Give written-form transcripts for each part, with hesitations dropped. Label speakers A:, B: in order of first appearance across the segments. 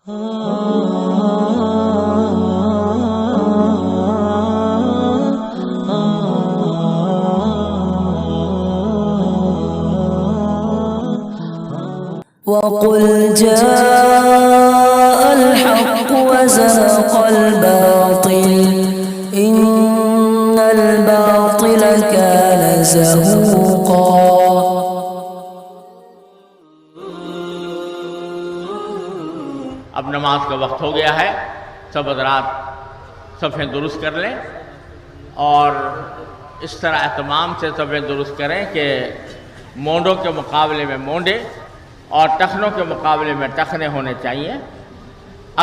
A: وقل جاء الحق وزهق الباطل إن الباطل كان زهوقا۔
B: اب نماز کا وقت ہو گیا ہے، سب حضرات صفیں درست کر لیں اور اس طرح اہتمام سے صفیں درست کریں کہ مونڈوں کے مقابلے میں مونڈے اور ٹخنوں کے مقابلے میں ٹخنے ہونے چاہیے۔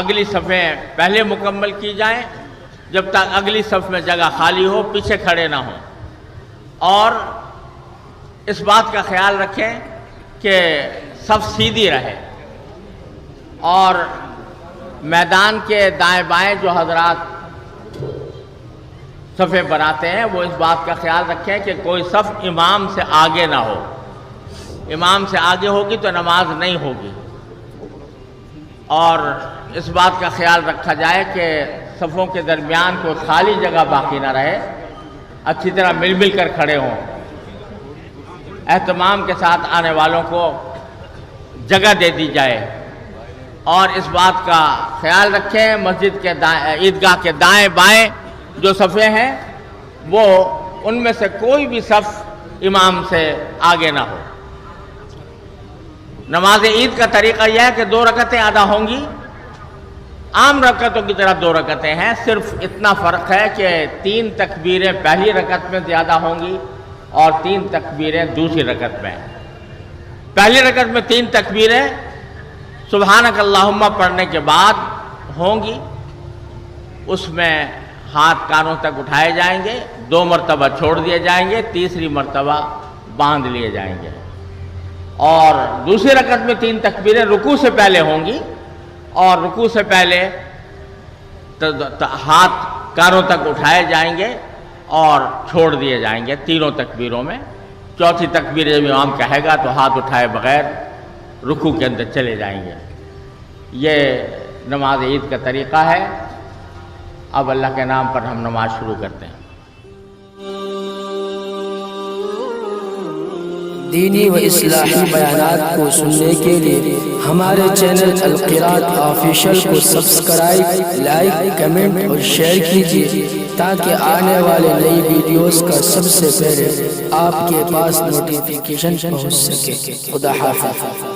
B: اگلی صفیں پہلے مکمل کی جائیں جب تک اگلی صف میں جگہ خالی ہو، پیچھے کھڑے نہ ہوں، اور اس بات کا خیال رکھیں کہ صف سیدھی رہے، اور میدان کے دائیں بائیں جو حضرات صفیں بناتے ہیں وہ اس بات کا خیال رکھیں کہ کوئی صف امام سے آگے نہ ہو۔ امام سے آگے ہوگی تو نماز نہیں ہوگی، اور اس بات کا خیال رکھا جائے کہ صفوں کے درمیان کوئی خالی جگہ باقی نہ رہے، اچھی طرح مل مل کر کھڑے ہوں، اہتمام کے ساتھ آنے والوں کو جگہ دے دی جائے، اور اس بات کا خیال رکھیں مسجد کے عیدگاہ کے دائیں بائیں جو صفیں ہیں وہ ان میں سے کوئی بھی صف امام سے آگے نہ ہو۔ نماز عید کا طریقہ یہ ہے کہ 2 رکعتیں ادا ہوں گی، عام رکعتوں کی طرح 2 رکعتیں ہیں، صرف اتنا فرق ہے کہ 3 تکبیریں پہلی رکعت میں زیادہ ہوں گی اور 3 تکبیریں دوسری رکعت میں۔ پہلی رکعت میں 3 تکبیریں سبحانک اللہم پڑھنے کے بعد ہوں گی، اس میں ہاتھ کانوں تک اٹھائے جائیں گے، 2 مرتبہ چھوڑ دیے جائیں گے، تیسری مرتبہ باندھ لیے جائیں گے، اور دوسری رکعت میں 3 تکبیریں رکوع سے پہلے ہوں گی، اور رکوع سے پہلے ہاتھ کانوں تک اٹھائے جائیں گے اور چھوڑ دیے جائیں گے تینوں تکبیروں میں۔ چوتھی تکبیر جب امام کہے گا تو ہاتھ اٹھائے بغیر رکوع کے اندر چلے جائیں گے۔ یہ نماز عید کا طریقہ ہے۔ اب اللہ کے نام پر ہم نماز شروع کرتے ہیں۔
A: دینی و اصلاحی بیانات کو سننے کے لیے ہمارے چینل القراءت آفیشل کو سبسکرائب، لائک، کمنٹ اور شیئر کیجیے تاکہ آنے والے نئی ویڈیوز کا سب سے پہلے آپ کے پاس نوٹیفیکیشن پہنچ سکے۔ خدا حافظ۔